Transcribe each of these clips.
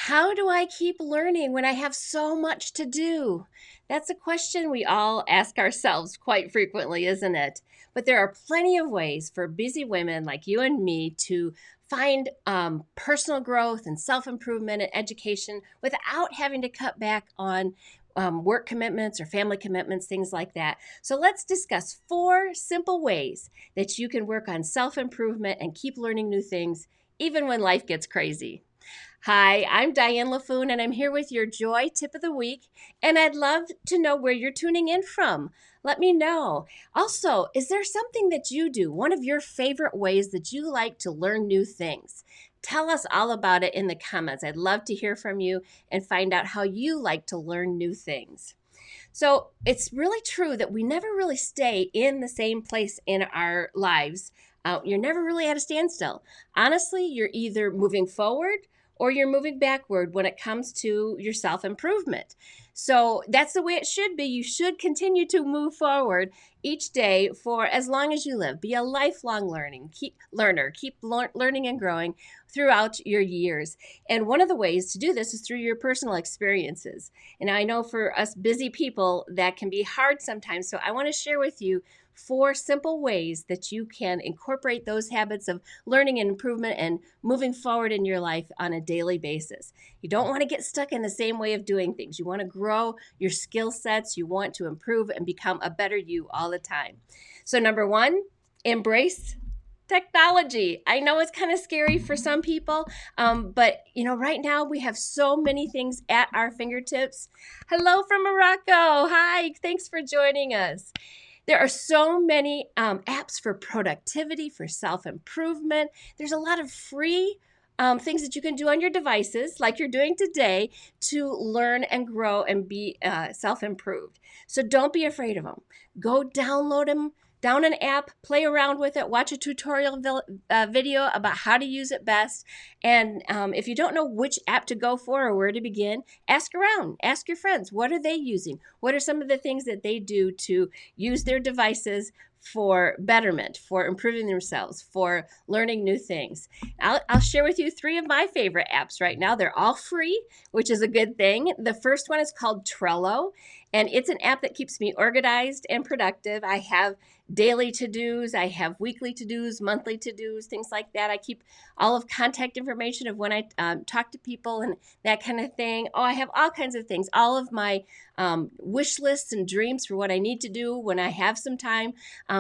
How do I keep learning when I have so much to do? That's a question we all ask ourselves quite frequently, isn't it? But there are plenty of ways for busy women like you and me to find personal growth and self improvement and education without having to cut back on work commitments or family commitments, things like that. So let's discuss four simple ways that you can work on self improvement and keep learning new things, even when life gets crazy. Hi, I'm Diane LaFoon, and I'm here with your Joy Tip of the Week. And I'd love to know where you're tuning in from. Let me know. Also, is there something that you do, one of your favorite ways that you like to learn new things? Tell us all about it in the comments. I'd love to hear from you and find out how you like to learn new things. So it's really true that we never really stay in the same place in our lives. You're never really at a standstill. Honestly, you're either moving forward or you're moving backward when it comes to your self improvement. So that's the way it should be. You should continue to move forward each day for as long as you live. Be a lifelong learner. Keep learning and growing throughout your years. And one of the ways to do this is through your personal experiences. And I know for us busy people, that can be hard sometimes. So I want to share with you four simple ways that you can incorporate those habits of learning and improvement and moving forward in your life on a daily basis. You don't want to get stuck in the same way of doing things. You want to grow your skill sets. You want to improve and become a better you all the time. So, number one, embrace technology. I know it's kind of scary for some people, but right now we have so many things at our fingertips. Hello from Morocco. Hi, thanks for joining us. There are so many apps for productivity, for self improvement. There's a lot of free things that you can do on your devices, like you're doing today, to learn and grow and be self improved. So don't be afraid of them. Go download them. Down an app, play around with it, watch a tutorial video about how to use it best. And if you don't know which app to go for or where to begin, ask around. Ask your friends. What are they using? What are some of the things that they do to use their devices for betterment, for improving themselves, for learning new things? I'll share with you three of my favorite apps right now. They're all free, which is a good thing. The first one is called Trello, and it's an app that keeps me organized and productive. I have daily to-dos, I have weekly to-dos, monthly to-dos, things like that. I keep all of contact information of when I talk to people and that kind of thing. Oh, I have all kinds of things, all of my wish lists and dreams for what I need to do when I have some time.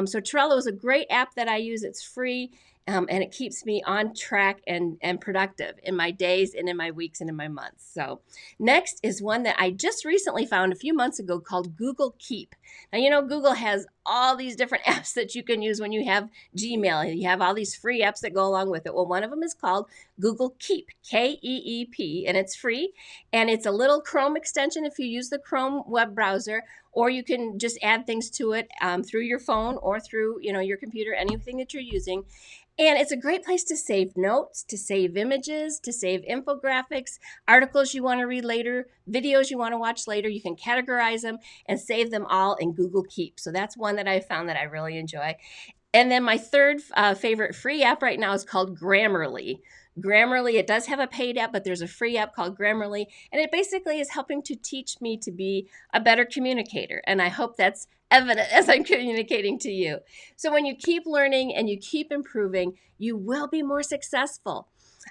So Trello is a great app that I use. It's free. And it keeps me on track and productive in my days and in my weeks and in my months. So next is one that I just recently found a few months ago called Google Keep. Now, Google has all these different apps that you can use when you have Gmail. You have all these free apps that go along with it. Well, one of them is called Google Keep, Keep, and it's free. And it's a little Chrome extension if you use the Chrome web browser, or you can just add things to it through your phone or through your computer, anything that you're using. And it's a great place to save notes, to save images, to save infographics, articles you want to read later, videos you want to watch later. You can categorize them and save them all in Google Keep. So that's one that I found that I really enjoy. And then my third favorite free app right now is called Grammarly. Grammarly, it does have a paid app, but there's a free app called Grammarly, and it basically is helping to teach me to be a better communicator. And I hope that's evident as I'm communicating to you. So when you keep learning and you keep improving, you will be more successful.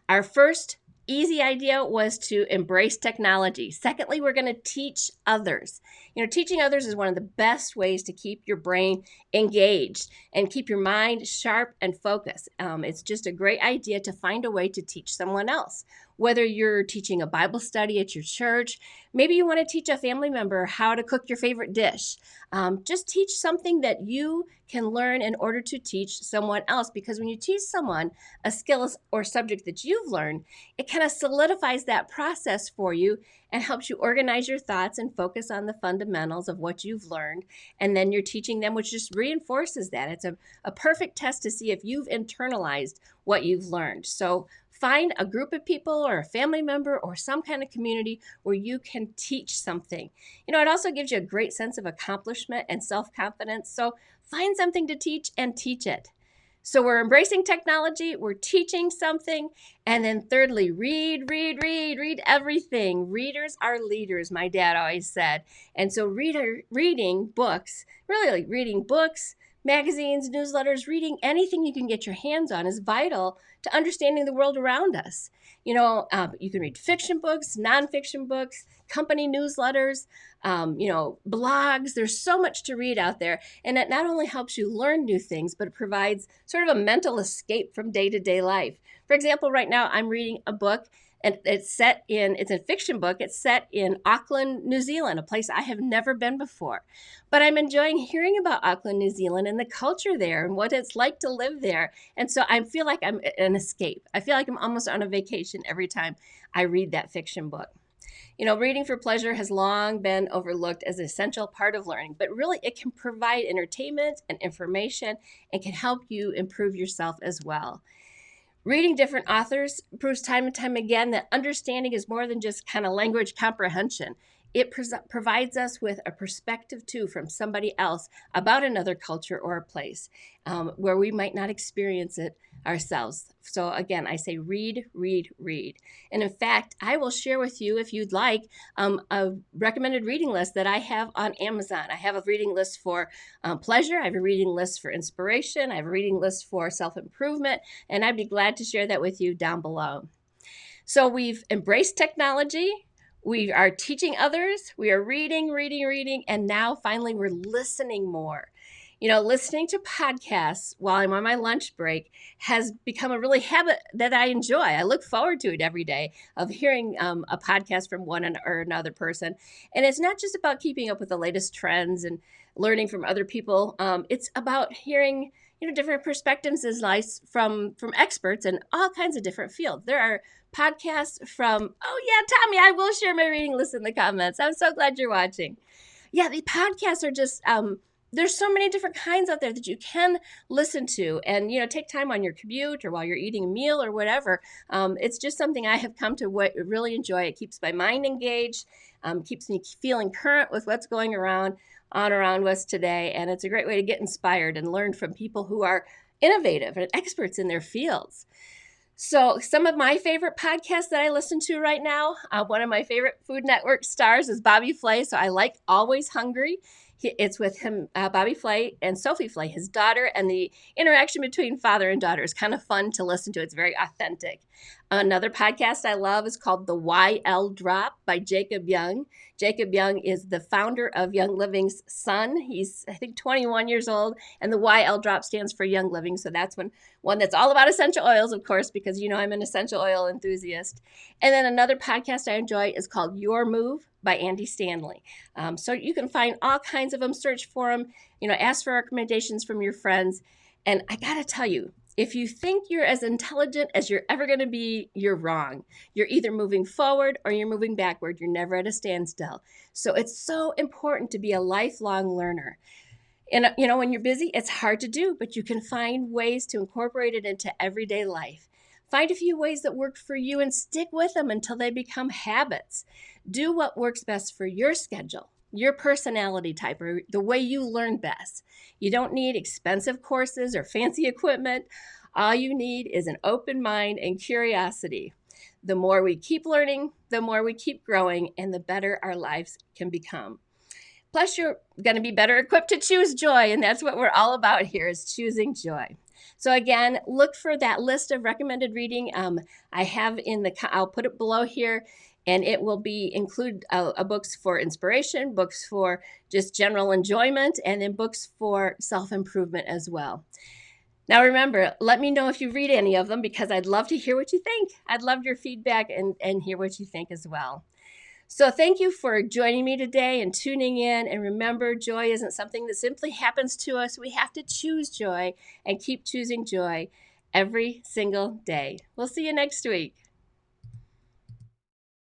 Our first easy idea was to embrace technology. Secondly, we're going to teach others. Teaching others is one of the best ways to keep your brain engaged and keep your mind sharp and focused. It's just a great idea to find a way to teach someone else. Whether you're teaching a Bible study at your church, maybe you want to teach a family member how to cook your favorite dish. Just teach something that you can learn in order to teach someone else, because when you teach someone a skill or subject that you've learned, it kind of solidifies that process for you and helps you organize your thoughts and focus on the fundamentals of what you've learned. And then you're teaching them, which just reinforces that. It's a perfect test to see if you've internalized what you've learned. So find a group of people or a family member or some kind of community where you can teach something. It also gives you a great sense of accomplishment and self-confidence. So find something to teach and teach it. So we're embracing technology, we're teaching something, and then thirdly, read everything. Readers are leaders, my dad always said. And so reading books, really like reading books, magazines, newsletters, reading anything you can get your hands on is vital to understanding the world around us. You can read fiction books, nonfiction books, company newsletters, blogs. There's so much to read out there. And it not only helps you learn new things, but it provides sort of a mental escape from day-to-day life. For example, right now I'm reading a book, and it's a fiction book. It's set in Auckland, New Zealand, a place I have never been before. But I'm enjoying hearing about Auckland, New Zealand and the culture there and what it's like to live there. And so I feel like I'm an escape. I feel like I'm almost on a vacation every time I read that fiction book. Reading for pleasure has long been overlooked as an essential part of learning, but really it can provide entertainment and information and can help you improve yourself as well. Reading different authors proves time and time again that understanding is more than just kind of language comprehension. It provides us with a perspective, too, from somebody else about another culture or a place where we might not experience it ourselves. So again, I say read. And in fact, I will share with you, if you'd like, a recommended reading list that I have on Amazon. I have a reading list for pleasure. I have a reading list for inspiration. I have a reading list for self-improvement. And I'd be glad to share that with you down below. So we've embraced technology. We are teaching others. We are reading. And now finally we're listening more. Listening to podcasts while I'm on my lunch break has become a really habit that I enjoy. I look forward to it every day of hearing a podcast from one or another person. And it's not just about keeping up with the latest trends and learning from other people. It's about hearing different perspectives in life from experts in all kinds of different fields. There are podcasts from, oh yeah, Tommy, I will share my reading list in the comments. I'm so glad you're watching. Yeah, the podcasts are just there's so many different kinds out there that you can listen to and, take time on your commute or while you're eating a meal or whatever. It's just something I have come to really enjoy. It keeps my mind engaged, keeps me feeling current with what's going around us today. And it's a great way to get inspired and learn from people who are innovative and experts in their fields. So some of my favorite podcasts that I listen to right now, one of my favorite Food Network stars is Bobby Flay. So I like Always Hungry. It's with him, Bobby Flay and Sophie Flay, his daughter, and the interaction between father and daughter is kind of fun to listen to. It's very authentic. Another podcast I love is called The YL Drop by Jacob Young. Jacob Young is the founder of Young Living's son. He's, I think, 21 years old, and the YL Drop stands for Young Living. So that's one that's all about essential oils, of course, because I'm an essential oil enthusiast. And then another podcast I enjoy is called Your Move by Andy Stanley. So you can find all kinds of them, search for them, ask for recommendations from your friends. And I got to tell you, if you think you're as intelligent as you're ever going to be, you're wrong. You're either moving forward or you're moving backward. You're never at a standstill. So it's so important to be a lifelong learner. And, when you're busy, it's hard to do, but you can find ways to incorporate it into everyday life. Find a few ways that work for you and stick with them until they become habits. Do what works best for your schedule, your personality type, or the way you learn best. You don't need expensive courses or fancy equipment. All you need is an open mind and curiosity. The more we keep learning, the more we keep growing, and the better our lives can become. Plus, you're going to be better equipped to choose joy, and that's what we're all about here, is choosing joy. So again, look for that list of recommended reading. I have I'll put it below here, and it will include books for inspiration, books for just general enjoyment, and then books for self-improvement as well. Now remember, let me know if you read any of them, because I'd love to hear what you think. I'd love your feedback and hear what you think as well. So thank you for joining me today and tuning in. And remember, joy isn't something that simply happens to us. We have to choose joy and keep choosing joy every single day. We'll see you next week.